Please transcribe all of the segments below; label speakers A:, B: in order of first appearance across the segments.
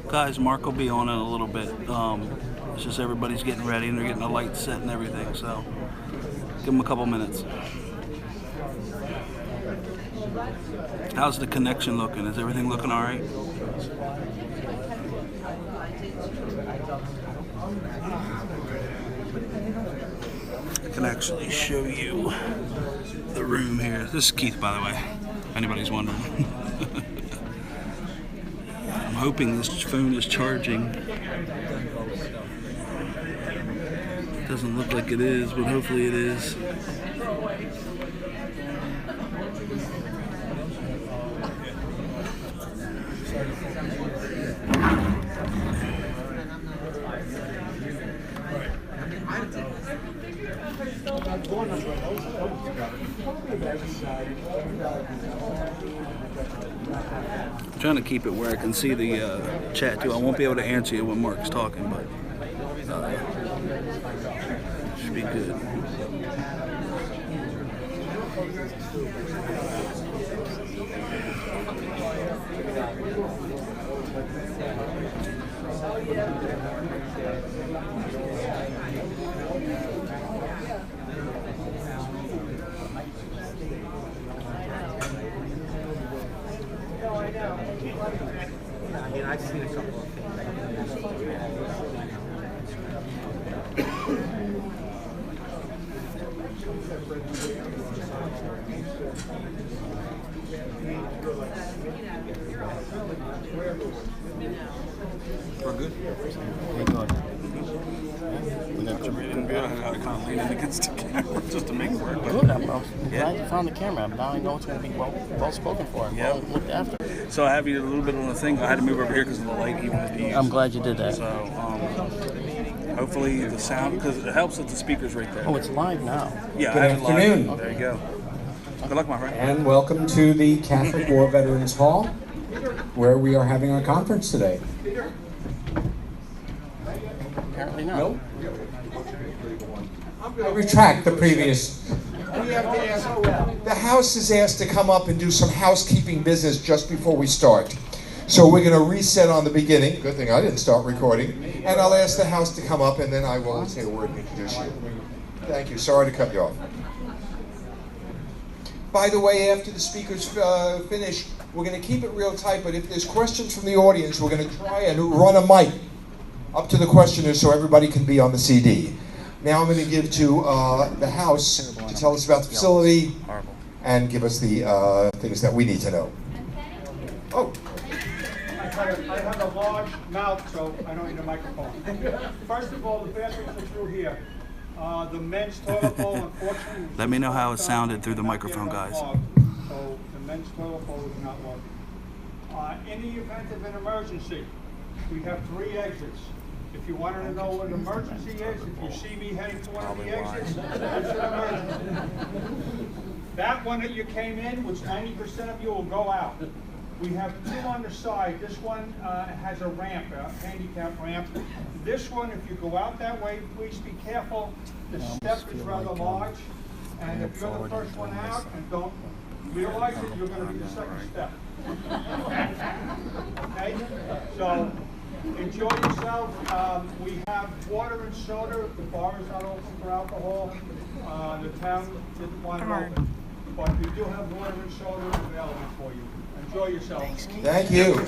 A: Guys, Mark will be on in a little bit. It's just everybody's getting ready and they're getting the lights set and everything, so give them a couple minutes. How's the connection looking? Is everything looking all right? I can actually show you the room here. This is Keith, by the way, if anybody's wondering. I'm hoping this phone is charging. It doesn't look like it is, but hopefully it is. I'm trying to keep it where I can see the chat too. I won't be able to answer you when Mark's talking, but should be good.
B: I've seen a couple of things.
A: We're good.
B: We're good. We got your
A: I kind of leaning against the camera just to make it work.
B: Good, I'm glad you found the camera. Now I know it's going to be well spoken for and well looked after.
A: So I have you a little bit on the thing. I had to move over here because of the light he wanted to use.
B: I'm glad you did that.
A: So hopefully the sound, because it helps that the speaker's right there.
B: Oh, it's live now.
A: Yeah,
C: Good
A: I have it live.
C: afternoon.
A: There you go. Good luck, my friend.
C: And welcome to the Catholic War Veterans Hall, where we are having our conference today.
B: Apparently not.
C: Nope. I retract the previous. The House is asked to come up and do some housekeeping business just before we start. So we're going to reset on the beginning. Good thing I didn't start recording. And I'll ask the House to come up and then I will say a word and introduce you. Thank you. Sorry to cut you off. By the way, after the speakers finish, we're going to keep it real tight, but if there's questions from the audience, we're going to try and run a mic up to the questioners so everybody can be on the CD. Now I'm going to give to the House to tell us about the facility and give us the things that we need to know. Oh.
D: I have a large mouth, so I don't need a microphone. First of all, the bathrooms are through here. The men's toilet bowl, unfortunately...
A: Let me know how it sounded through the microphone, guys.
D: So the men's toilet bowl is not working. In the event of an emergency, we have 3 exits. If you wanted to know what an emergency is, if you see me heading to one of the exits, that's an emergency. That one that you came in, which 90% of you will go out. We have 2 on the side. This one has a ramp, a handicap ramp. This one, if you go out that way, please be careful. The step is rather large, and if you're the first one out and don't realize it, you're going to be the second step. Okay? So Enjoy yourselves. We have water and soda. The bar is not open for alcohol. The town didn't want it open. But we do have water and soda available for you. Enjoy yourselves.
C: Thank you.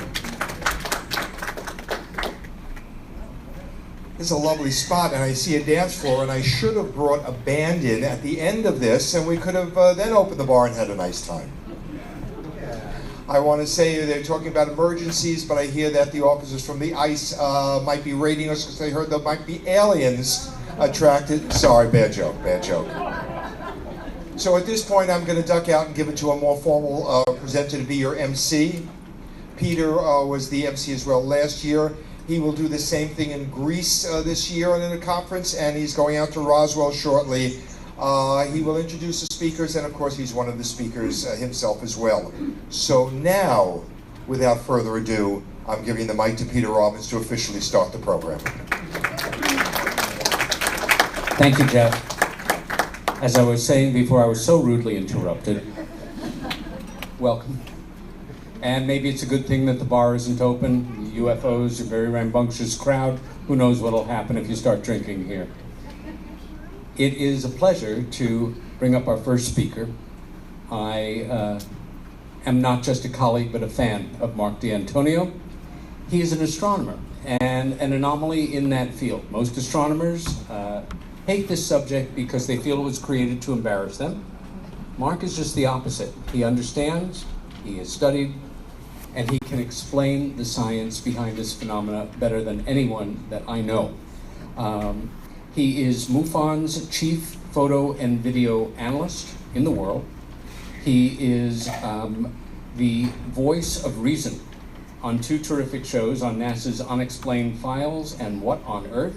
C: This is a lovely spot, and I see a dance floor, and I should have brought a band in at the end of this, and we could have then opened the bar and had a nice time. I want to say they're talking about emergencies, but I hear that the officers from the ICE might be raiding us because they heard there might be aliens attracted. Sorry, bad joke, bad joke. So at this point, I'm going to duck out and give it to a more formal presenter to be your MC. Peter was the MC as well last year. He will do the same thing in Greece this year in a conference, and he's going out to Roswell shortly. He will introduce the speakers, and of course he's one of the speakers himself as well. So now, without further ado, I'm giving the mic to Peter Robbins to officially start the program.
E: Thank you, Jeff. As I was saying before I was so rudely interrupted, welcome. And maybe it's a good thing that the bar isn't open. The UFOs are a very rambunctious crowd. Who knows what'll happen if you start drinking here. It is a pleasure to bring up our first speaker. I am not just a colleague, but a fan of Mark D'Antonio. He is an astronomer and an anomaly in that field. Most astronomers hate this subject because they feel it was created to embarrass them. Mark is just the opposite. He understands, he has studied, and he can explain the science behind this phenomena better than anyone that I know. He is MUFON's chief photo and video analyst in the world. He is the voice of reason on two terrific shows on NASA's Unexplained Files and What on Earth.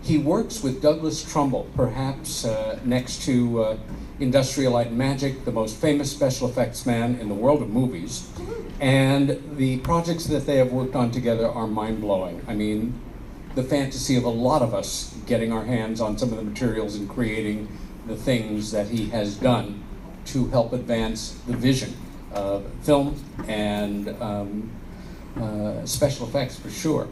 E: He works with Douglas Trumbull, perhaps next to Industrial Light and Magic, the most famous special effects man in the world of movies. And the projects that they have worked on together are mind-blowing. I mean, the fantasy of a lot of us getting our hands on some of the materials and creating the things that he has done to help advance the vision of film and special effects for sure.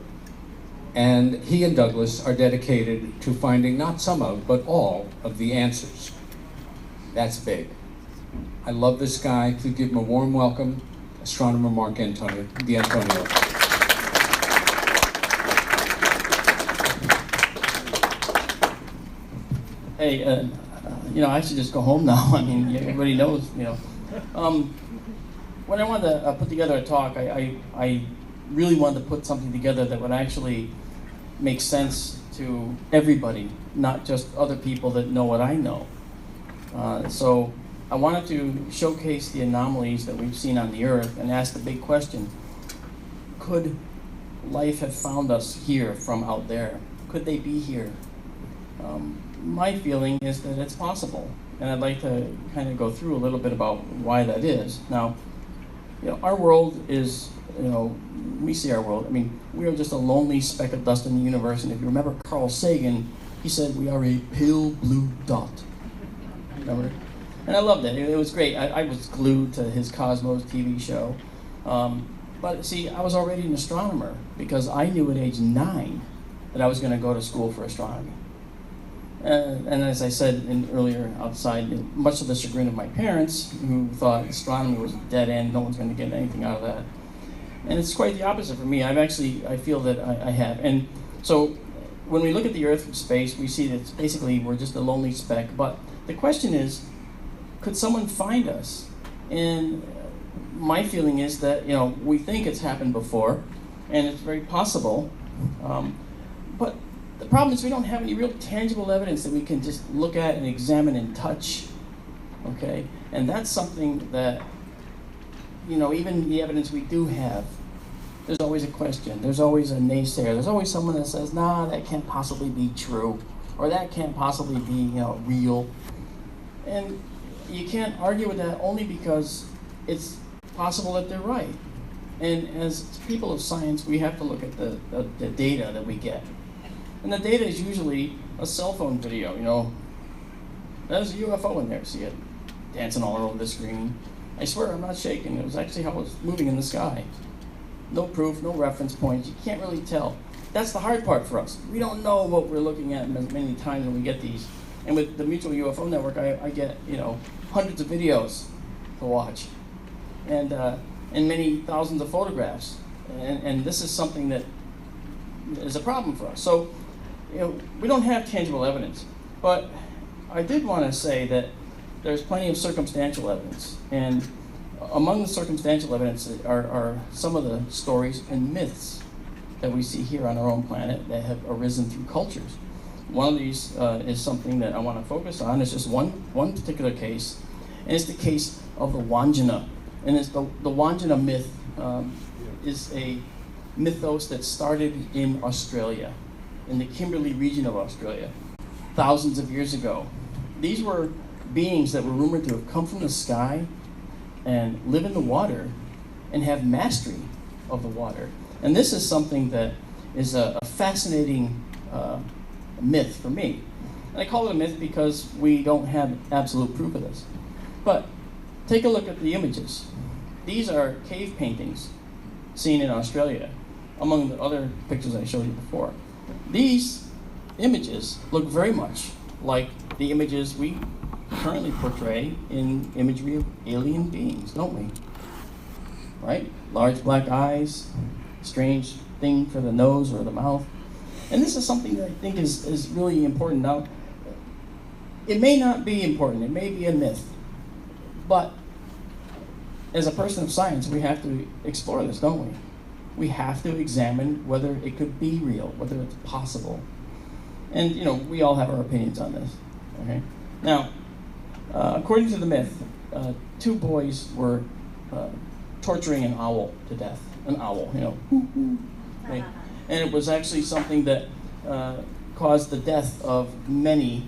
E: And he and Douglas are dedicated to finding not some of, but all of the answers. That's big. I love this guy. Please give him a warm welcome, astronomer Mark D'Antonio.
B: Hey, I should just go home now. I mean, everybody knows, When I wanted to put together a talk, I really wanted to put something together that would actually make sense to everybody, not just other people that know what I know. So I wanted to showcase the anomalies that we've seen on the Earth and ask the big question: could life have found us here from out there? Could they be here? My feeling is that it's possible, and I'd like to kind of go through a little bit about why that is. Now, our world is, we see our world. I mean, we are just a lonely speck of dust in the universe, and if you remember Carl Sagan, he said we are a pale blue dot. Remember? And I loved it. It was great. I was glued to his Cosmos TV show. But see, I was already an astronomer because I knew at age 9 that I was going to go to school for astronomy. And as I said earlier outside, much to the chagrin of my parents, who thought astronomy was a dead end, no one's going to get anything out of that. And it's quite the opposite for me. I feel that I have. And so when we look at the Earth from space, we see that basically we're just a lonely speck. But the question is, could someone find us? And my feeling is that, we think it's happened before, and it's very possible. But the problem is we don't have any real tangible evidence that we can just look at and examine and touch, okay? And that's something that, even the evidence we do have, there's always a question. There's always a naysayer. There's always someone that says, nah, that can't possibly be true, or that can't possibly be, real. And you can't argue with that only because it's possible that they're right. And as people of science, we have to look at the data that we get. And the data is usually a cell phone video, There's a UFO in there, see it dancing all over the screen. I swear I'm not shaking, it was actually how it was moving in the sky. no proof, no reference points. You can't really tell. That's the hard part for us. We don't know what we're looking at many times when we get these. And with the Mutual UFO Network, I get hundreds of videos to watch, and many thousands of photographs. And this is something that is a problem for us. So, we don't have tangible evidence. But I did want to say that there's plenty of circumstantial evidence. And among the circumstantial evidence are some of the stories and myths that we see here on our own planet that have arisen through cultures. One of these is something that I want to focus on. It's just one particular case, and it's the case of the Wandjina. And it's the Wandjina myth is a mythos that started in Australia, in the Kimberley region of Australia, thousands of years ago. These were beings that were rumored to have come from the sky and live in the water and have mastery of the water. And this is something that is a fascinating myth for me. And I call it a myth because we don't have absolute proof of this. But take a look at the images. These are cave paintings seen in Australia, among the other pictures I showed you before. These images look very much like the images we currently portray in imagery of alien beings, don't we? Right? Large black eyes, strange thing for the nose or the mouth. And this is something that I think is really important. Now, it may not be important, it may be a myth, but as a person of science, we have to explore this, don't we? We have to examine whether it could be real, whether it's possible. And, we all have our opinions on this, okay? Now, according to the myth, two boys were torturing an owl to death. An owl, okay? And it was actually something that caused the death of many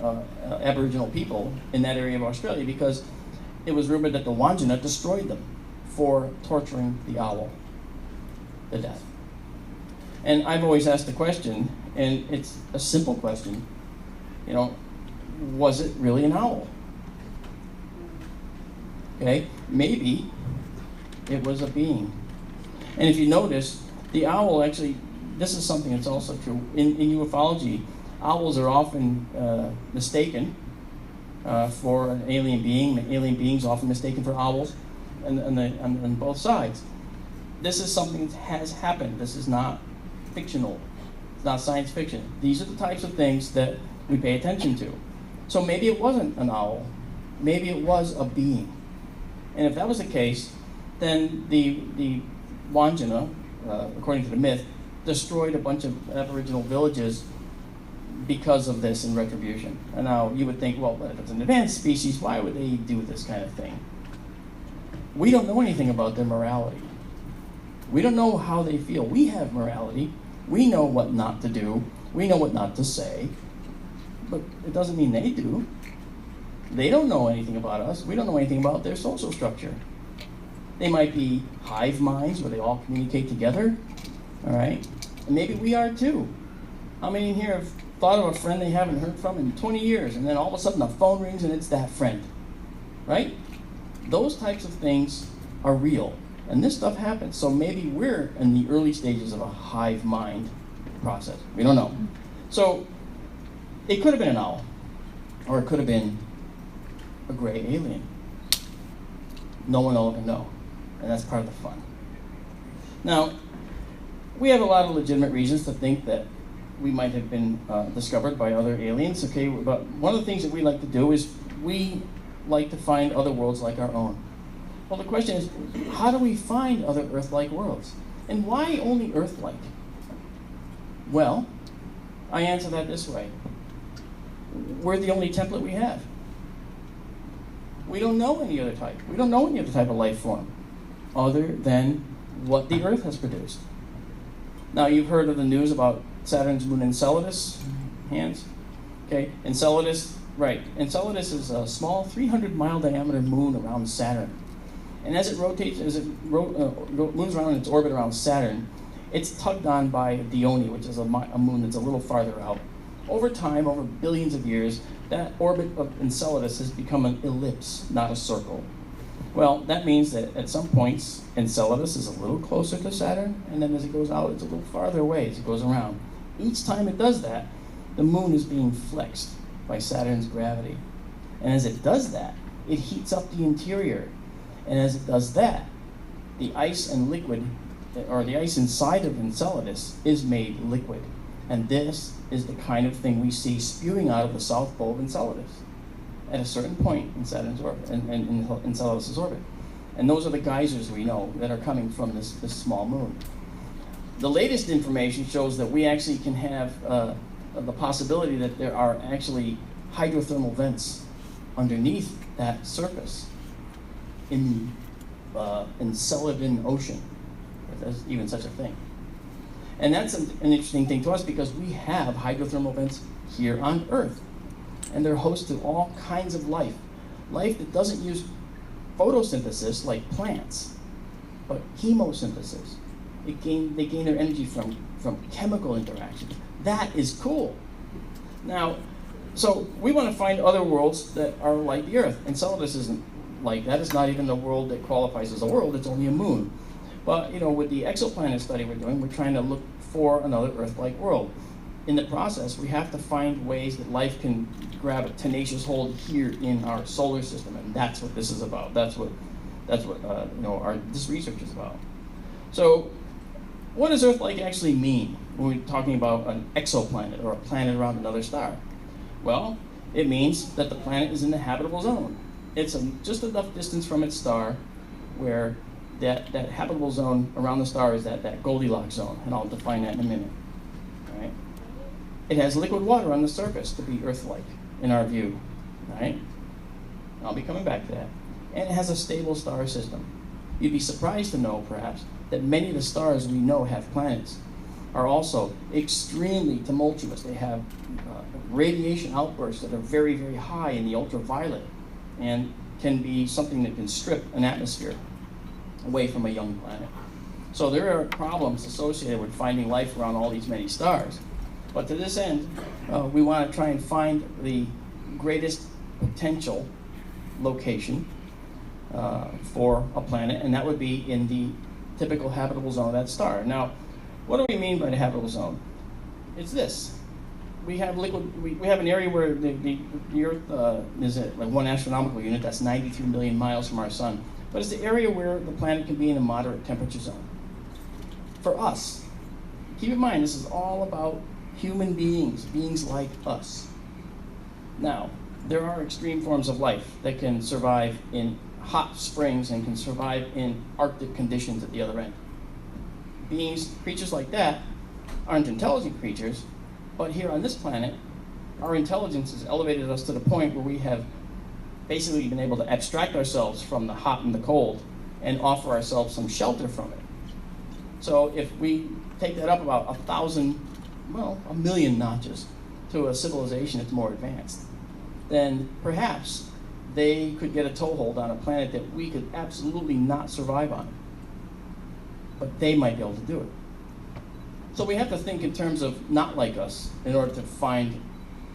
B: Aboriginal people in that area of Australia, because it was rumored that the Wandjina destroyed them for torturing the owl to death. And I've always asked the question, and it's a simple question, was it really an owl? Okay, maybe it was a being. And if you notice, the owl actually, this is something that's also true. In ufology, owls are often mistaken for an alien being. Alien beings are often mistaken for owls on both sides. This is something that has happened. This is not fictional. It's not science fiction. These are the types of things that we pay attention to. So maybe it wasn't an owl. Maybe it was a being. And if that was the case, then the Wandjina, according to the myth, destroyed a bunch of Aboriginal villages because of this in retribution. And now you would think, well, if it's an advanced species, why would they do this kind of thing? We don't know anything about their morality. We don't know how they feel. We have morality. We know what not to do. We know what not to say. But it doesn't mean they do. They don't know anything about us. We don't know anything about their social structure. They might be hive minds where they all communicate together, all right? And maybe we are too. How many in here have thought of a friend they haven't heard from in 20 years, and then all of a sudden the phone rings and it's that friend, right? Those types of things are real, and this stuff happens. So maybe we're in the early stages of a hive mind process. We don't know. So it could have been an owl, or it could have been a gray alien. No one will ever know, and that's part of the fun. Now, we have a lot of legitimate reasons to think that we might have been discovered by other aliens, okay? But one of the things that we like to do is we like to find other worlds like our own. Well, the question is, how do we find other Earth-like worlds? And why only Earth-like? Well, I answer that this way. We're the only template we have. We don't know any other type. We don't know any other type of life form other than what the Earth has produced. Now, you've heard of the news about Saturn's moon Enceladus, hands? Okay, Enceladus, right. Enceladus is a small 300-mile diameter moon around Saturn. And as it rotates, moves around in its orbit around Saturn, it's tugged on by Dione, which is a moon that's a little farther out. Over time, over billions of years, that orbit of Enceladus has become an ellipse, not a circle. Well, that means that at some points, Enceladus is a little closer to Saturn, and then as it goes out, it's a little farther away as it goes around. Each time it does that, the moon is being flexed by Saturn's gravity. And as it does that, it heats up the interior. And as it does that, the ice and liquid, or the ice inside of Enceladus, is made liquid. And this is the kind of thing we see spewing out of the south pole of Enceladus at a certain point in Saturn's orbit, in Enceladus' orbit. And those are the geysers we know that are coming from this small moon. The latest information shows that we actually can have the possibility that there are actually hydrothermal vents underneath that surface in the Enceladan Ocean, if there's even such a thing. And that's an interesting thing to us because we have hydrothermal vents here on Earth. And they're host to all kinds of life. Life that doesn't use photosynthesis like plants, but chemosynthesis. They gain their energy from chemical interactions. That is cool. Now, so we want to find other worlds that are like the Earth. Enceladus isn't like that. It's not even a world that qualifies as a world. It's only a moon. But with the exoplanet study we're doing, we're trying to look for another Earth-like world. In the process, we have to find ways that life can grab a tenacious hold here in our solar system, and that's what this is about. That's what this research is about. So, what does Earth-like actually mean when we're talking about an exoplanet or a planet around another star? Well, it means that the planet is in the habitable zone. It's just enough distance from its star where that habitable zone around the star is that Goldilocks zone, and I'll define that in a minute. All right? It has liquid water on the surface to be Earth-like in our view. All right? I'll be coming back to that. And it has a stable star system. You'd be surprised to know, perhaps, that many of the stars we know have planets are also extremely tumultuous. They have radiation outbursts that are very, very high in the ultraviolet and can be something that can strip an atmosphere away from a young planet. So there are problems associated with finding life around all these many stars. But to this end, we want to try and find the greatest potential location for a planet, and that would be in the typical habitable zone of that star. Now, what do we mean by the habitable zone? It's this. We have we have an area where the Earth is at like 1 astronomical unit, that's 93 million miles from our sun. But it's the area where the planet can be in a moderate temperature zone. For us, keep in mind, this is all about human beings like us. Now, there are extreme forms of life that can survive in hot springs and can survive in Arctic conditions at the other end. Creatures like that aren't intelligent creatures, but here on this planet, our intelligence has elevated us to the point where we have basically been able to abstract ourselves from the hot and the cold and offer ourselves some shelter from it. So if we take that up about 1,000,000 notches to a civilization that's more advanced, then perhaps they could get a toehold on a planet that we could absolutely not survive on. But they might be able to do it. So we have to think in terms of not like us in order to find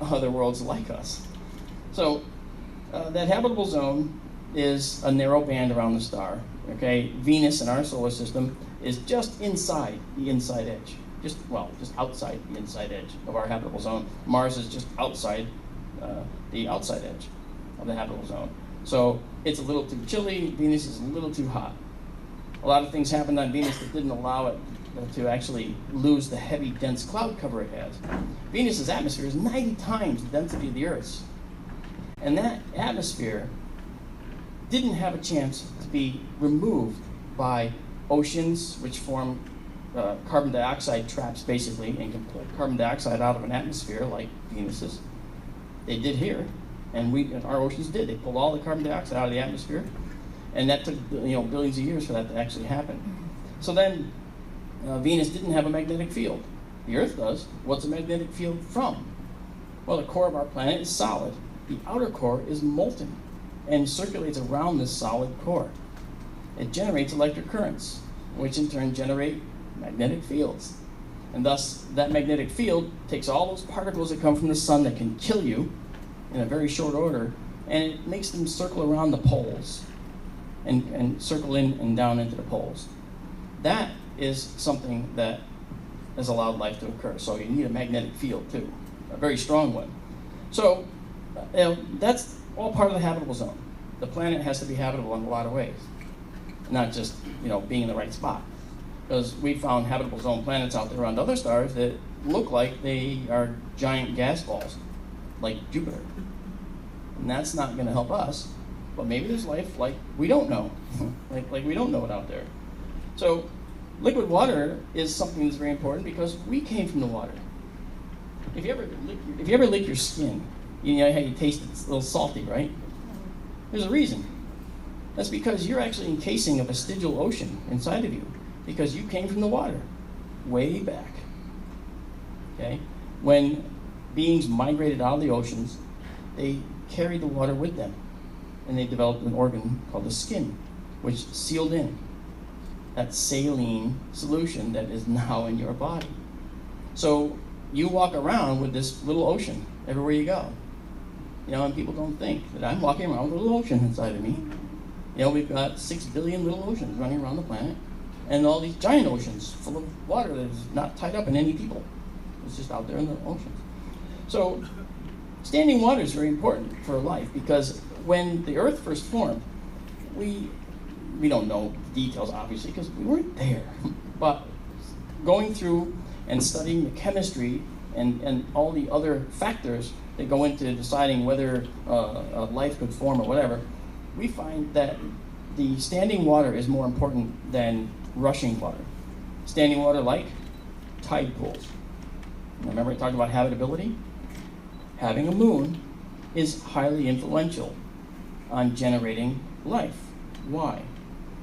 B: other worlds like us. So that habitable zone is a narrow band around the star. Okay, Venus in our solar system is just inside the inside edge. Just outside the inside edge of our habitable zone. Mars is just outside the outside edge of the habitable zone. So it's a little too chilly, Venus is a little too hot. A lot of things happened on Venus that didn't allow it to actually lose the heavy, dense cloud cover it has. Venus's atmosphere is 90 times the density of the Earth's. And that atmosphere didn't have a chance to be removed by oceans, which form carbon dioxide traps, basically, and can pull carbon dioxide out of an atmosphere like Venus's. They did here, and our oceans did. They pulled all the carbon dioxide out of the atmosphere, and that took billions of years for that to actually happen. So then, Venus didn't have a magnetic field. The Earth does. What's a magnetic field from? Well, the core of our planet is solid. The outer core is molten and circulates around this solid core. It generates electric currents, which in turn generate magnetic fields. And thus, that magnetic field takes all those particles that come from the sun that can kill you in a very short order, and it makes them circle around the poles. and circle in and down into the poles. That is something that has allowed life to occur. So you need a magnetic field too, a very strong one. So that's all part of the habitable zone. The planet has to be habitable in a lot of ways, not just being in the right spot. Because we found habitable zone planets out there around other stars that look like they are giant gas balls, like Jupiter. And that's not going to help us. But maybe there's life like we don't know, like we don't know it out there. So liquid water is something that's very important because we came from the water. If you ever lick your skin, you know how you taste it, it's a little salty, right? There's a reason. That's because you're actually encasing a vestigial ocean inside of you because you came from the water way back. Okay? When beings migrated out of the oceans, they carried the water with them, and they developed an organ called the skin, which sealed in that saline solution that is now in your body. So you walk around with this little ocean everywhere you go. And people don't think that I'm walking around with a little ocean inside of me. We've got 6 billion little oceans running around the planet, and all these giant oceans full of water that is not tied up in any people. It's just out there in the oceans. So standing water is very important for life because when the Earth first formed, we don't know the details, obviously, because we weren't there. But going through and studying the chemistry and all the other factors that go into deciding whether life could form or whatever, we find that the standing water is more important than rushing water. Standing water like tide pools. Remember I talked about habitability? Having a moon is highly influential on generating life. Why?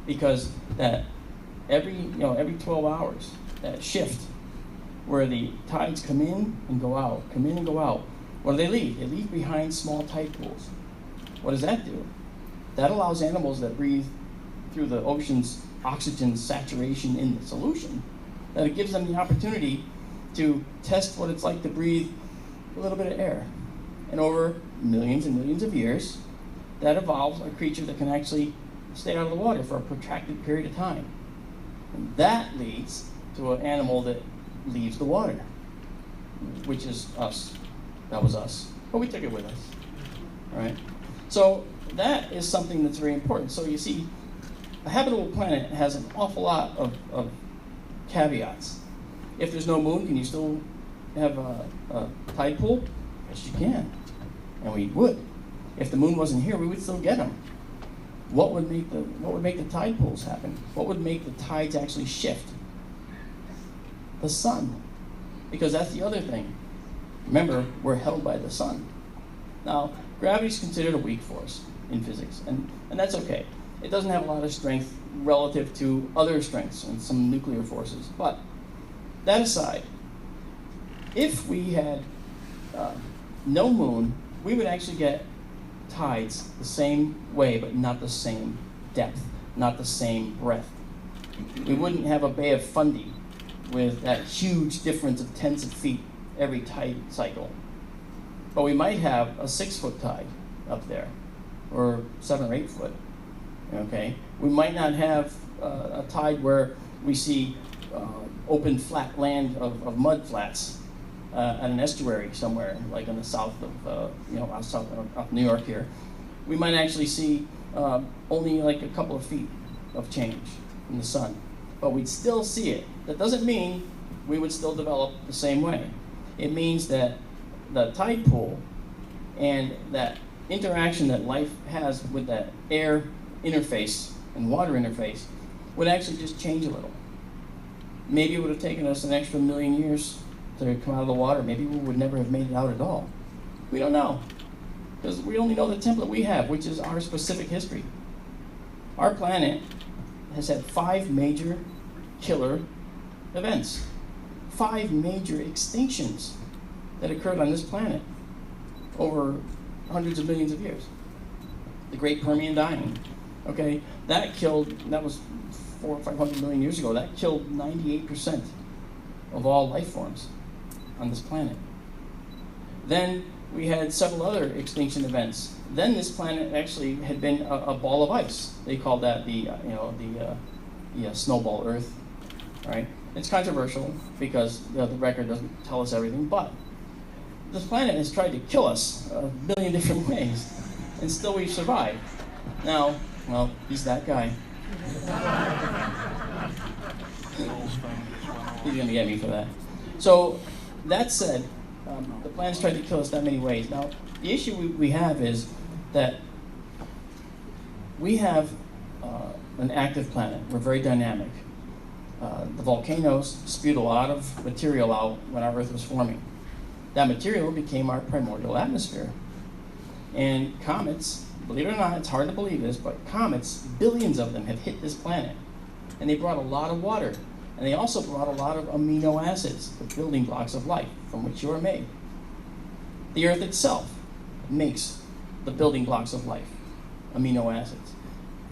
B: Because that every 12 hours, that shift where the tides come in and go out, what do they leave? They leave behind small tide pools. What does that do? That allows animals that breathe through the ocean's oxygen saturation in the solution, that it gives them the opportunity to test what it's like to breathe a little bit of air. And over millions and millions of years, that evolves a creature that can actually stay out of the water for a protracted period of time. And that leads to an animal that leaves the water, which is us. That was us. But we took it with us. All right? So that is something that's very important. So you see, a habitable planet has an awful lot of caveats. If there's no moon, can you still have a tide pool? Yes, you can. And we would. If the moon wasn't here, we would still get them. What would make the tide pools happen? What would make the tides actually shift? The sun. Because that's the other thing. Remember, we're held by the sun. Now, gravity is considered a weak force in physics, and that's okay. It doesn't have a lot of strength relative to other strengths and some nuclear forces. But that aside, if we had no moon, we would actually get tides the same way, but not the same depth, not the same breadth. We wouldn't have a Bay of Fundy with that huge difference of tens of feet every tide cycle. But we might have a 6-foot tide up there, or 7 or 8 foot. Okay, we might not have a tide where we see open flat land of mud flats at an estuary somewhere, like in the south of south of New York here. We might actually see only like a couple of feet of change in the sun, but we'd still see it. That doesn't mean we would still develop the same way. It means that the tide pool and that interaction that life has with that air interface and water interface would actually just change a little. Maybe it would have taken us an extra 1,000,000 years to come out of the water. Maybe we would never have made it out at all. We don't know, because we only know the template we have, which is our specific history. Our planet has had 5 major killer events, 5 major extinctions that occurred on this planet over hundreds of millions of years. The Great Permian Dying, okay, that was 400 or 500 million years ago. That killed 98% of all life forms on this planet. Then we had several other extinction events. Then this planet actually had been a ball of ice. They called that the snowball Earth, right? It's controversial because the record doesn't tell us everything, but this planet has tried to kill us a billion different ways, and still we've survived. Now, well, he's that guy. He's gonna get me for that. So, that said, the planet's tried to kill us that many ways. Now, the issue we have is that we have an active planet. We're very dynamic. The volcanoes spewed a lot of material out when our Earth was forming. That material became our primordial atmosphere. And comets, believe it or not, it's hard to believe this, but comets, billions of them have hit this planet. And they brought a lot of water. And they also brought a lot of amino acids, the building blocks of life from which you are made. The Earth itself makes the building blocks of life, amino acids.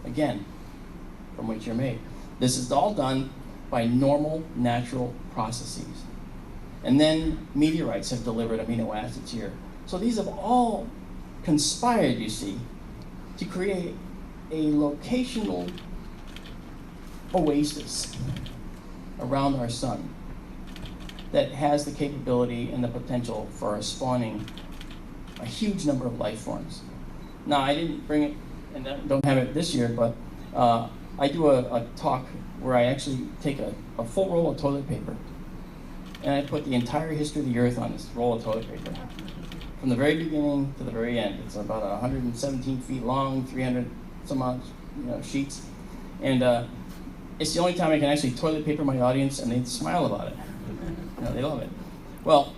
B: Again, from which you're made. This is all done by normal, natural processes. And then meteorites have delivered amino acids here. So these have all conspired, you see, to create a locational oasis around our sun that has the capability and the potential for spawning a huge number of life forms. Now, I didn't bring it, and I don't have it this year, but I do a talk where I actually take a full roll of toilet paper and I put the entire history of the Earth on this roll of toilet paper. From the very beginning to the very end. It's about 117 feet long, 300 some odd sheets. And it's the only time I can actually toilet paper my audience and they smile about it. They love it. Well,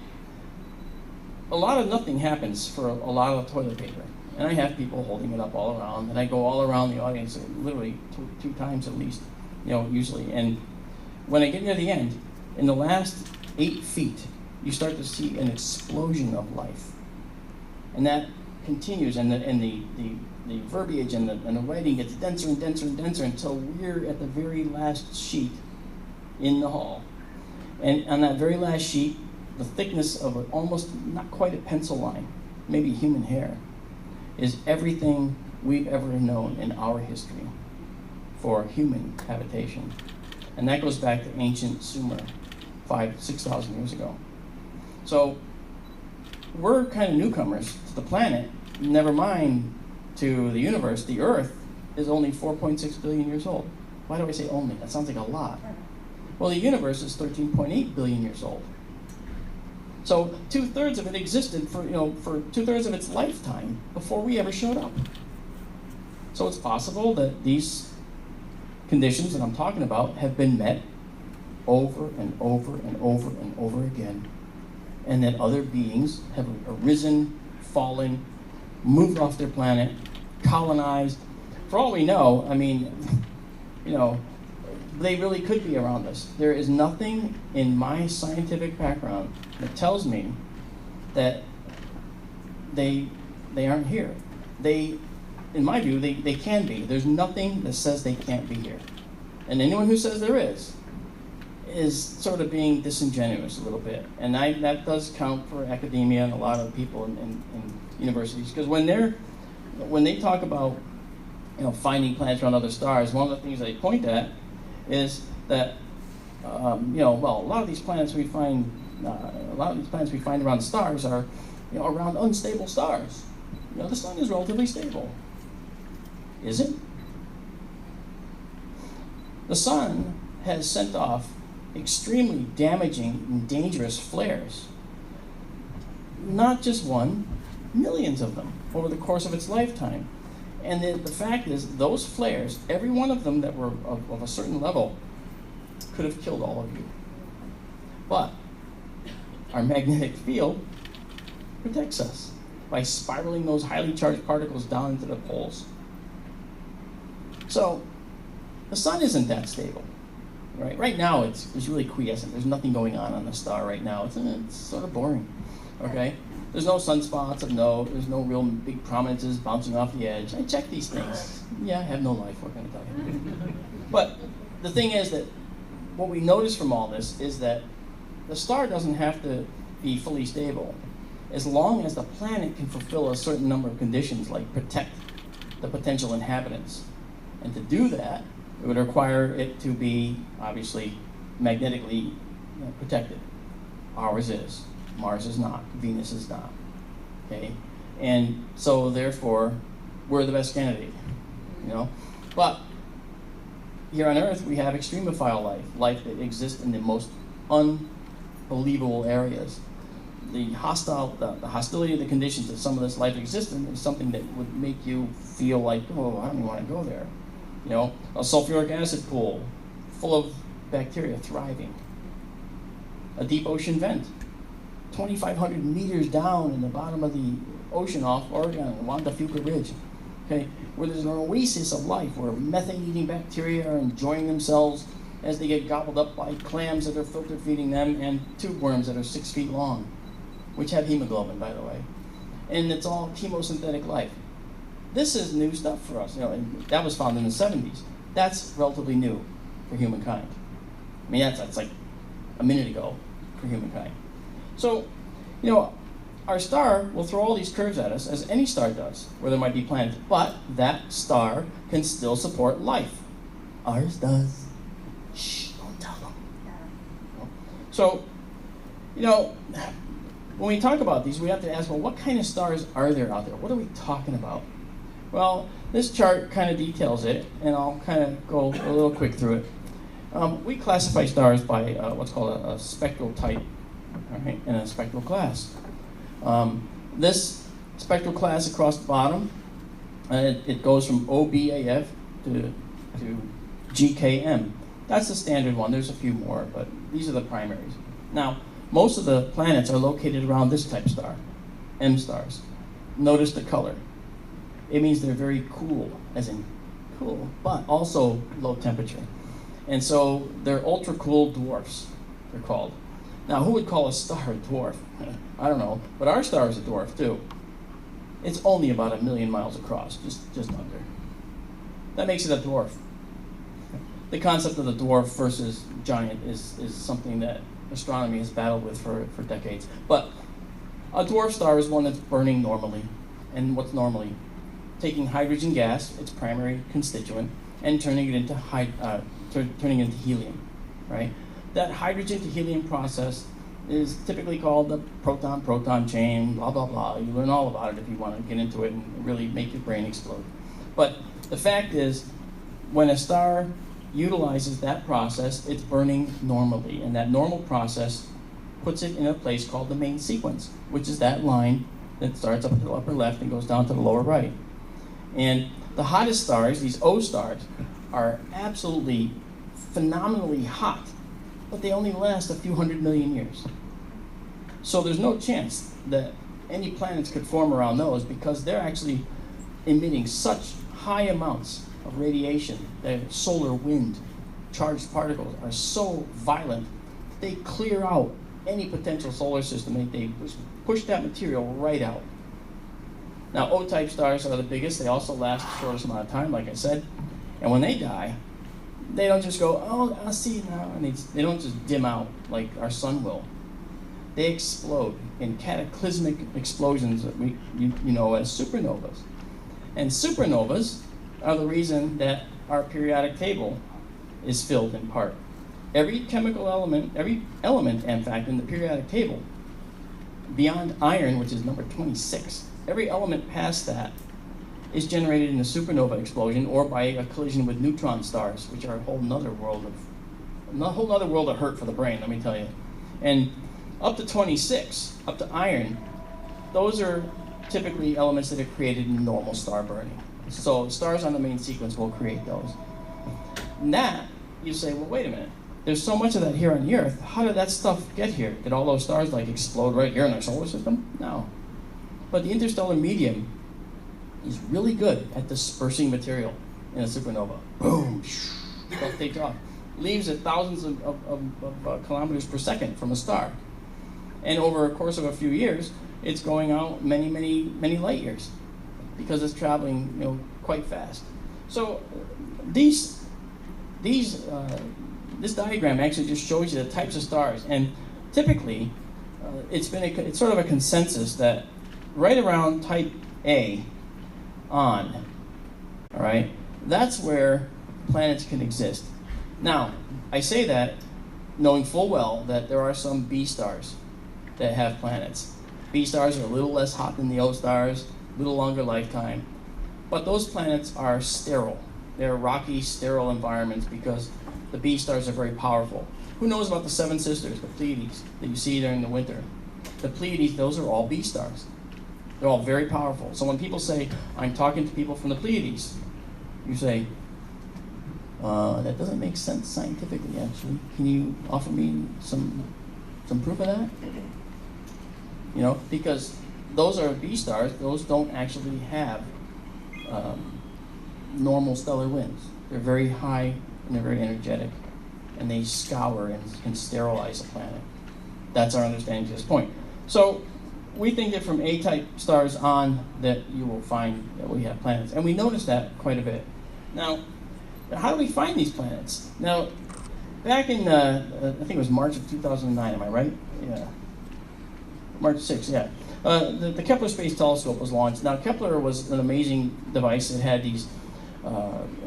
B: a lot of nothing happens for a lot of toilet paper. And I have people holding it up all around, and I go all around the audience, literally two times at least, usually. And when I get near the end, in the last 8 feet, you start to see an explosion of life. And that continues, and the verbiage and the writing gets denser and denser and denser until we're at the very last sheet in the hall. And on that very last sheet, the thickness of almost not quite a pencil line, maybe human hair, is everything we've ever known in our history for human habitation. And that goes back to ancient Sumer, 6,000 years ago. So we're kind of newcomers to the planet, never mind to the universe. The Earth is only 4.6 billion years old. Why do I say only? That sounds like a lot. Well, the universe is 13.8 billion years old. So 2/3 of it existed for 2/3 of its lifetime before we ever showed up. So it's possible that these conditions that I'm talking about have been met over and over and over and over again, and that other beings have arisen, fallen, moved off their planet, colonized. For all we know, they really could be around us. There is nothing in my scientific background that tells me that they aren't here. In my view, they can be. There's nothing that says they can't be here. And anyone who says there is sort of being disingenuous a little bit. And that does count for academia and a lot of people in universities. Because when they talk about finding planets around other stars, one of the things they point at is that a lot of these planets we find around stars are around unstable stars. The sun is relatively stable. Is it? The sun has sent off extremely damaging and dangerous flares. Not just one, millions of them over the course of its lifetime. And the fact is, those flares, every one of them that were of a certain level, could have killed all of you. But our magnetic field protects us by spiraling those highly charged particles down into the poles. So the sun isn't that stable. Right now, it's really quiescent. There's nothing going on the star right now. It's sort of boring. Okay. There's no sunspots of note. There's no real big prominences bouncing off the edge. I check these things. Yeah, I have no life. What can I tell you? But the thing is that what we notice from all this is that the star doesn't have to be fully stable. as long as the planet can fulfill a certain number of conditions, like protect the potential inhabitants. And to do that, it would require it to be, obviously, magnetically protected. Ours is. Mars is not. Venus is not. Okay? And so, therefore, we're the best candidate. But here on Earth, we have extremophile life that exists in the most unbelievable areas. The hostility of the conditions that some of this life exists in is something that would make you feel like, oh, I don't even want to go there. A sulfuric acid pool full of bacteria thriving. A deep ocean vent, 2,500 meters down in the bottom of the ocean off Oregon, along the Fuca Ridge. Okay, where there's an oasis of life, where methane-eating bacteria are enjoying themselves as they get gobbled up by clams that are filter feeding them and tube worms that are 6 feet long, which have hemoglobin, by the way. And it's all chemosynthetic life. This is new stuff for us, and that was found in the 70s. That's relatively new for humankind. I mean, that's like a minute ago for humankind. So, our star will throw all these curves at us, as any star does, where there might be planets, but that star can still support life. Ours does. Shh, don't tell them. So, when we talk about these, we have to ask, well, what kind of stars are there out there? What are we talking about? Well, this chart kind of details it, and I'll kind of go a little quick through it. We classify stars by what's called a spectral type, all right, and a spectral class. This spectral class across the bottom, it goes from OBAF to GKM. That's the standard one. There's a few more, but these are the primaries. Now, most of the planets are located around this type star, M stars. Notice the color. It means they're very cool, as in cool, but also low temperature. And so they're ultra-cool dwarfs, they're called. Now, who would call a star a dwarf? I don't know, but our star is a dwarf too. It's only about 1 million miles across, just under. That makes it a dwarf. The concept of the dwarf versus giant is something that astronomy has battled with for decades. But a dwarf star is one that's burning normally. And what's normally? Taking hydrogen gas, its primary constituent, and turning it into helium, right? That hydrogen to helium process is typically called the proton-proton chain, blah, blah, blah. You learn all about it if you want to get into it and really make your brain explode. But the fact is, when a star utilizes that process, it's burning normally. And that normal process puts it in a place called the main sequence, which is that line that starts up at the upper left and goes down to the lower right. And the hottest stars, these O stars, are absolutely phenomenally hot, but they only last a few 100 million years. So there's no chance that any planets could form around those, because they're actually emitting such high amounts of radiation. The solar wind, charged particles are so violent, they clear out any potential solar system. They push that material right out. Now, O-type stars are the biggest. They also last the shortest amount of time, like I said. And when they die, they don't just go, oh, I see now. And they don't just dim out like our sun will. They explode in cataclysmic explosions that we know as supernovas. And supernovas are the reason that our periodic table is filled in part. Every chemical element, every element, in fact, in the periodic table, beyond iron, which is number 26, every element past that is generated in a supernova explosion or by a collision with neutron stars, which are a whole nother world of hurt for the brain, let me tell you. And up to 26, up to iron, those are typically elements that are created in normal star burning. So stars on the main sequence will create those. And that, you say, well, wait a minute. There's so much of that here on the Earth. How did that stuff get here? Did all those stars explode right here in our solar system? No. But the interstellar medium is really good at dispersing material in a supernova. Boom, stuff takes off. Leaves at thousands of kilometers per second from a star. And over a course of a few years, it's going out many, many, many light years because it's traveling, quite fast. So this diagram actually just shows you the types of stars. And typically, it's sort of a consensus that right around type A on, all right, that's where planets can exist. Now, I say that knowing full well that there are some B stars that have planets. B stars are a little less hot than the O stars, a little longer lifetime, but those planets are sterile. They're rocky, sterile environments because the B stars are very powerful. Who knows about the Seven Sisters, the Pleiades, that you see during the winter? The Pleiades, those are all B stars. They're all very powerful. So when people say, I'm talking to people from the Pleiades, you say, that doesn't make sense scientifically, actually. Can you offer me some proof of that? You know, because those are B stars. Those don't actually have normal stellar winds. They're very high and they're very energetic, and they scour and can sterilize a planet. That's our understanding to this point. So we think that from A-type stars on that you will find that we have planets, and we notice that quite a bit. Now, how do we find these planets? Now, back in, I think it was March of 2009, am I right? Yeah. March 6th, yeah. The Kepler Space Telescope was launched. Now, Kepler was an amazing device. It had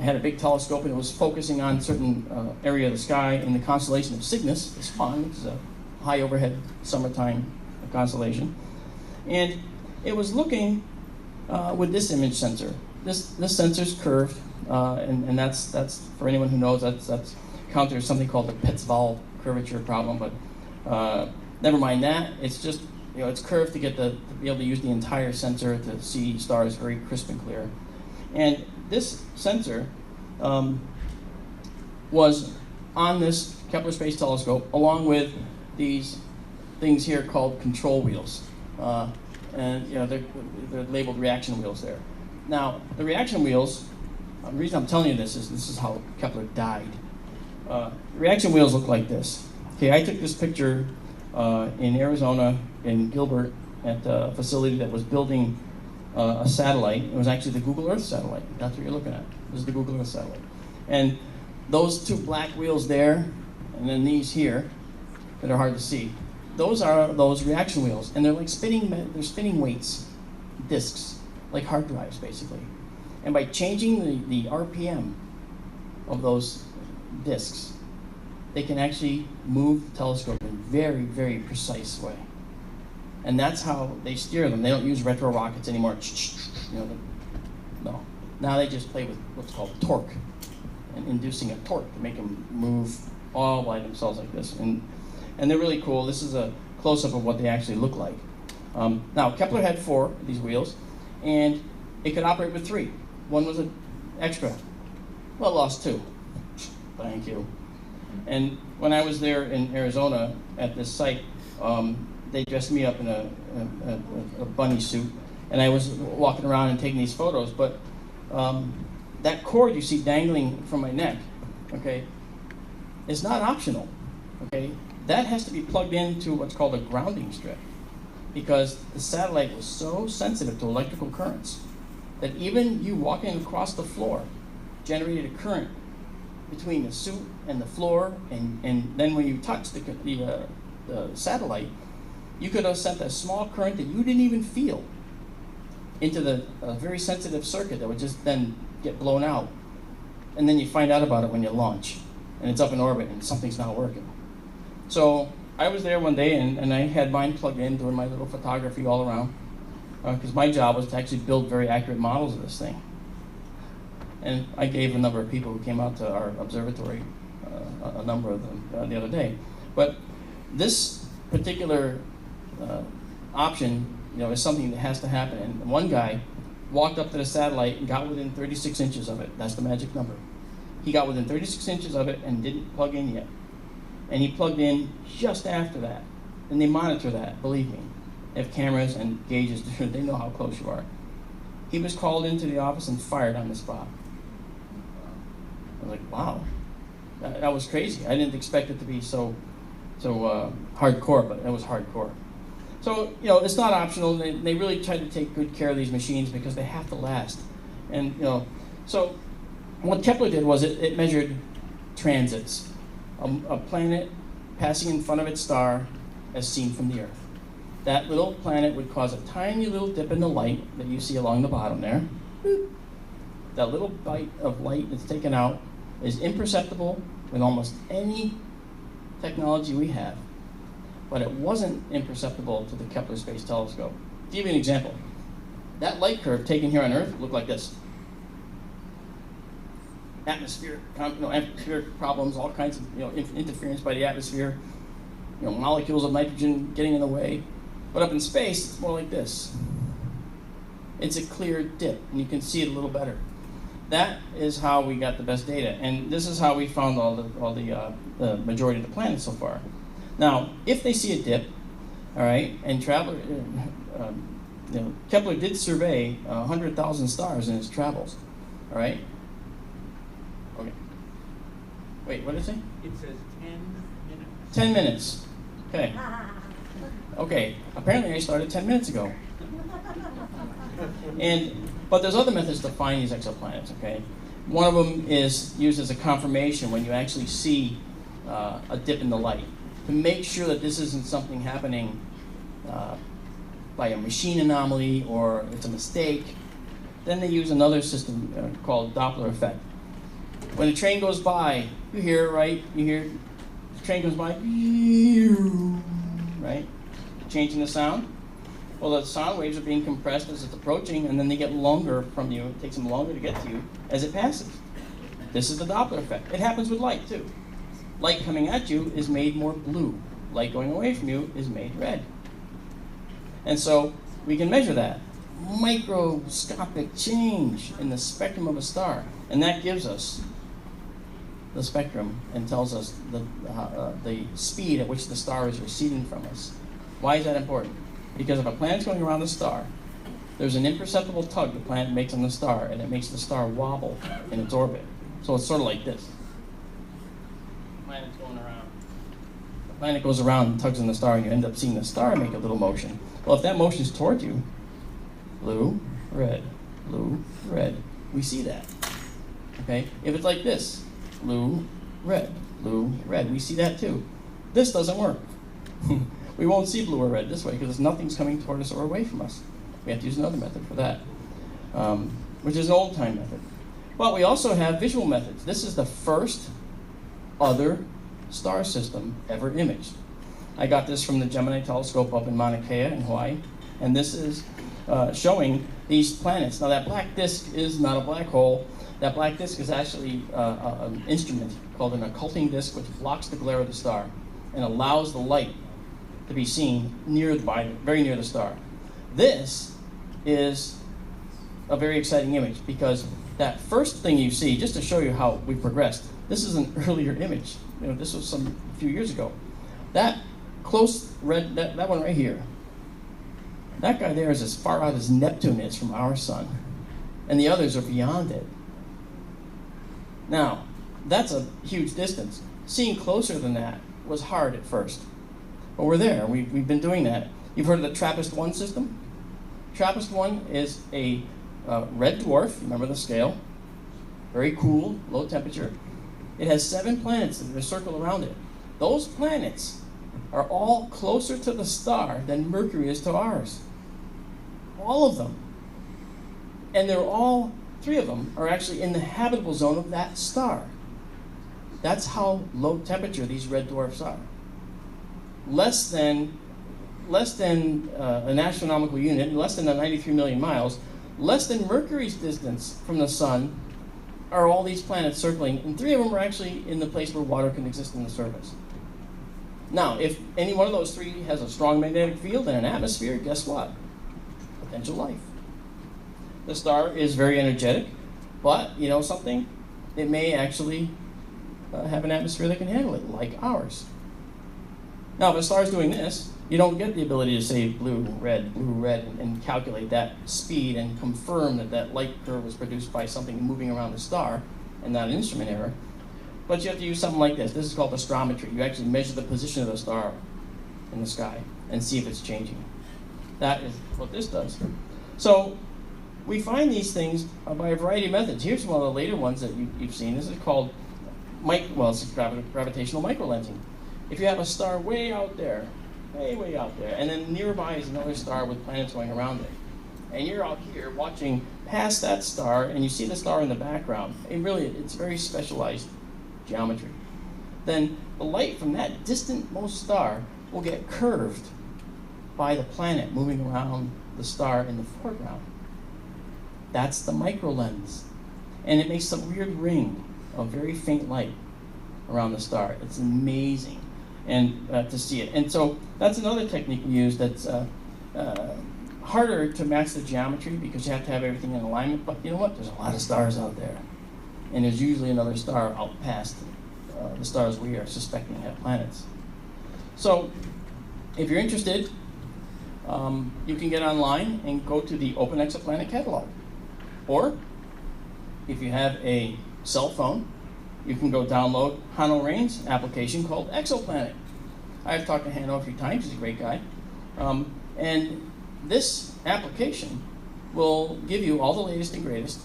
B: had a big telescope, and it was focusing on a certain area of the sky in the constellation of Cygnus, the Swan, which is a high overhead summertime constellation. And it was looking with this image sensor. This sensor's curved, and that's for anyone who knows, that's counters something called the Petzval curvature problem. But never mind that. It's just, you know, it's curved to be able to use the entire sensor to see stars very crisp and clear. And this sensor was on this Kepler Space Telescope along with these things here called control wheels. And you know, they're labeled reaction wheels there. Now, the reaction wheels, the reason I'm telling you this is how Kepler died. The reaction wheels look like this. Okay, I took this picture in Arizona, in Gilbert, at a facility that was building a satellite. It was actually the Google Earth satellite. That's what you're looking at. This is the Google Earth satellite. And those two black wheels there, and then these here, that are hard to see, those are those reaction wheels. And they're like they're spinning weights, disks, like hard drives, basically. And by changing the RPM of those disks, they can actually move the telescope in a very, very precise way. And that's how they steer them. They don't use retro rockets anymore. You know, no. Now they just play with what's called torque, and inducing a torque to make them move all by themselves like this. And they're really cool. This is a close-up of what they actually look like. Now, Kepler had 4 of these wheels, and it could operate with 3. One was an extra. Well, lost 2. Thank you. And when I was there in Arizona at this site, they dressed me up in a bunny suit, and I was walking around and taking these photos. But that cord you see dangling from my neck, okay, is not optional. Okay, that has to be plugged into what's called a grounding strip, because the satellite was so sensitive to electrical currents that even you walking across the floor generated a current between the suit and the floor, and then when you touch the satellite, you could have sent a small current that you didn't even feel into the very sensitive circuit that would just then get blown out. And then you find out about it when you launch, and it's up in orbit and something's not working. So I was there one day, and I had mine plugged in, doing my little photography all around, because my job was to actually build very accurate models of this thing. And I gave a number of people who came out to our observatory, a number of them the other day. But this particular option, you know, is something that has to happen. And one guy walked up to the satellite and got within 36 inches of it. That's the magic number. He got within 36 inches of it and didn't plug in yet. And he plugged in just after that. And they monitor that, believe me. They have cameras and gauges. They know how close you are. He was called into the office and fired on the spot. I was like, wow, that was crazy. I didn't expect it to be so hardcore, but it was hardcore. So, you know, it's not optional. They really try to take good care of these machines because they have to last. And, you know, so what Kepler did was it measured transits, a planet passing in front of its star as seen from the Earth. that little planet would cause a tiny little dip in the light that you see along the bottom there. Boop. That little bite of light that's taken out is imperceptible with almost any technology we have, but it wasn't imperceptible to the Kepler Space Telescope. To give you an example, that light curve taken here on Earth looked like this. Atmospheric problems, all kinds of interference by the atmosphere, molecules of nitrogen getting in the way. But up in space, it's more like this. It's a clear dip, and you can see it a little better. That is how we got the best data, and this is how we found the majority of the planets so far. Now, if they see a dip, all right, and Kepler did survey 100,000 stars in his travels, all right. Okay. Wait, what did it say?
F: It says 10 minutes.
B: 10 minutes. Okay. Okay. Apparently, I started 10 minutes ago. But there's other methods to find these exoplanets. Okay. One of them is used as a confirmation when you actually see a dip in the light, to make sure that this isn't something happening by a machine anomaly or it's a mistake. Then they use another system called Doppler effect. When a train goes by, you hear it, right? You hear the train goes by, right? Changing the sound. Well, the sound waves are being compressed as it's approaching, and then they get longer from you. It takes them longer to get to you as it passes. This is the Doppler effect. It happens with light, too. Light coming at you is made more blue. Light going away from you is made red. And so we can measure that. Microscopic change in the spectrum of a star. And that gives us the spectrum and tells us the speed at which the star is receding from us. Why is that important? Because if a planet's going around the star, there's an imperceptible tug the planet makes on the star, and it makes the star wobble in its orbit. So it's sort of like this. The planet's going around. The planet goes around and tugs on the star, and you end up seeing the star make a little motion. Well, if that motion's toward you, blue, red, we see that. Okay? If it's like this, blue, red, we see that too. This doesn't work. We won't see blue or red this way because nothing's coming toward us or away from us. We have to use another method for that, which is an old-time method. But we also have visual methods. This is the first other star system ever imaged. I got this from the Gemini telescope up in Mauna Kea in Hawaii, and this is showing these planets. Now that black disk is not a black hole. That black disk is actually an instrument called an occulting disk, which blocks the glare of the star and allows the light to be seen very near the star. This is a very exciting image because that first thing you see, just to show you how we progressed, this is an earlier image. This was a few years ago. That close red, that one right here, that guy there is as far out as Neptune is from our sun, and the others are beyond it. Now, that's a huge distance. Seeing closer than that was hard at first. But we're there. We've been doing that. You've heard of the TRAPPIST-1 system? TRAPPIST-1 is a red dwarf. Remember the scale? Very cool, low temperature. It has 7 planets that circle around it. Those planets are all closer to the star than Mercury is to ours. All of them. And they're all, 3 of them, are actually in the habitable zone of that star. That's how low temperature these red dwarfs are. Less than an astronomical unit, less than 93 million miles, less than Mercury's distance from the sun are all these planets circling, and 3 of them are actually in the place where water can exist in the surface. Now, if any one of those 3 has a strong magnetic field and an atmosphere, guess what? Potential life. The star is very energetic, but you know something? It may actually have an atmosphere that can handle it, like ours. Now, if a star is doing this, you don't get the ability to say blue, red, and calculate that speed and confirm that that light curve was produced by something moving around the star and not an instrument error. But you have to use something like this. This is called astrometry. You actually measure the position of the star in the sky and see if it's changing. That is what this does. So we find these things by a variety of methods. Here's one of the later ones that you've seen. This is called it's gravitational microlensing. If you have a star way out there, way out there. And then nearby is another star with planets going around it. And you're out here watching past that star, and you see the star in the background. It's very specialized geometry. Then the light from that distant-most star will get curved by the planet moving around the star in the foreground. That's the microlens. And it makes a weird ring of very faint light around the star. It's amazing and to see it. And so that's another technique we use that's harder to match the geometry because you have to have everything in alignment. But you know what? There's a lot of stars out there. And there's usually another star out past the stars we are suspecting have planets. So if you're interested, you can get online and go to the Open Exoplanet catalog. Or if you have a cell phone, you can go download Hanno Rain's application called Exoplanet. I've talked to Hanno a few times, he's a great guy. And this application will give you all the latest and greatest.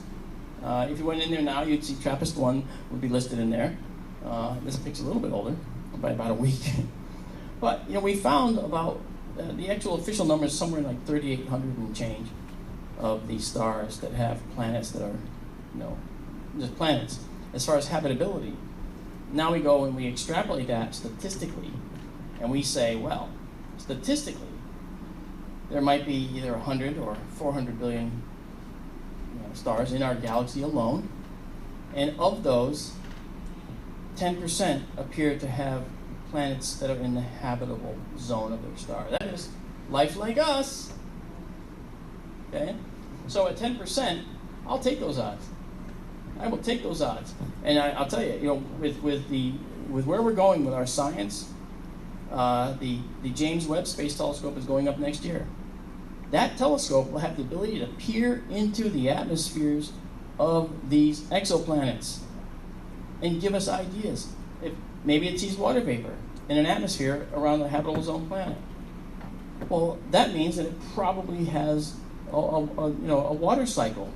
B: If you went in there now, you'd see TRAPPIST-1 would be listed in there. This picture's a little bit older, by about a week. But we found about the actual official number is somewhere like 3,800 and change of these stars that have planets that are, just planets. As far as habitability, now we go and we extrapolate that statistically, and we say, well, statistically, there might be either 100 or 400 billion stars in our galaxy alone, and of those, 10% appear to have planets that are in the habitable zone of their star. That is life like us. Okay? So at 10%, I'll take those odds. I will take those odds. And I'll tell you, with where we're going with our science, the James Webb Space Telescope is going up next year. That telescope will have the ability to peer into the atmospheres of these exoplanets and give us ideas. If maybe it sees water vapor in an atmosphere around the habitable zone planet. Well, that means that it probably has a water cycle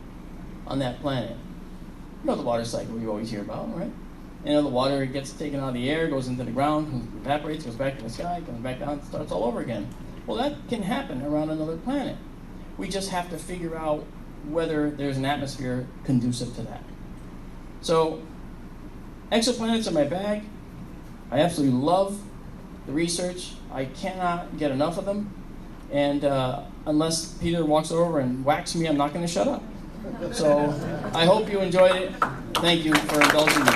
B: on that planet. The water cycle you always hear about, right? The water gets taken out of the air, goes into the ground, evaporates, goes back to the sky, comes back down, starts all over again. Well, that can happen around another planet. We just have to figure out whether there's an atmosphere conducive to that. So, exoplanets are my bag. I absolutely love the research. I cannot get enough of them. And unless Peter walks over and whacks me, I'm not going to shut up. So I hope you enjoyed it. Thank you for indulging me.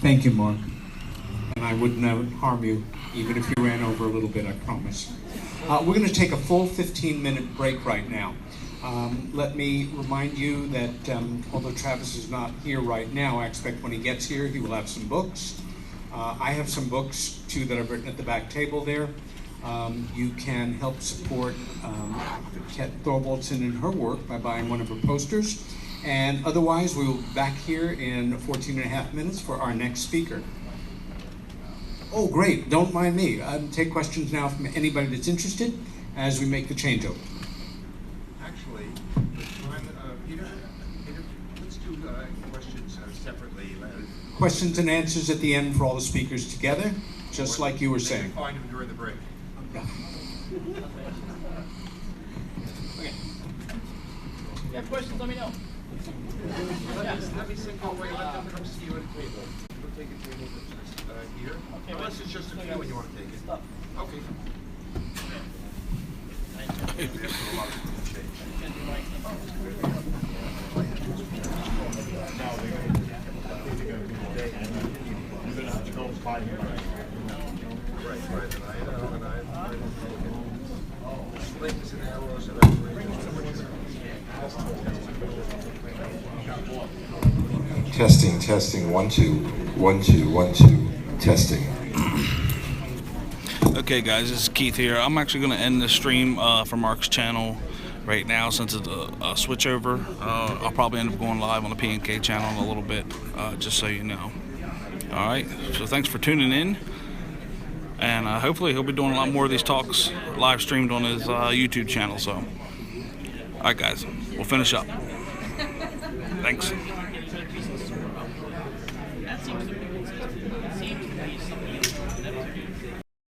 G: Thank you, Mark. And I wouldn't harm you, even if you ran over a little bit, I promise. We're going to take a full 15-minute break right now. Let me remind you that although Travis is not here right now, I expect when he gets here, he will have some books. I have some books, too, that I've written at the back table there. You can help support Kat Thorvaldsen in her work by buying one of her posters. And otherwise, we will be back here in 14 and a half minutes for our next speaker. Oh, great. Don't mind me. Take questions now from anybody that's interested as we make the changeover.
C: Actually, Peter, let's do questions separately.
G: Questions and answers at the end for all the speakers together, just like you were saying.
C: Find them during the break.
B: Okay. If you have questions, let me know.
C: Let me sit away. Let them come see you at the table. We'll take a table here.
B: Okay,
C: unless it's just a few and you want to take it. Okay.
H: Testing, testing, 1 2 1 2 1 2 testing.
A: Okay guys, this is Keith here. I'm actually going to end the stream for Mark's channel right now since it's a switchover. I'll probably end up going live on the P&K channel in a little bit, just so you know. Alright, so thanks for tuning in. And hopefully he'll be doing a lot more of these talks live streamed on his YouTube channel. So, alright guys, we'll finish up. Thanks.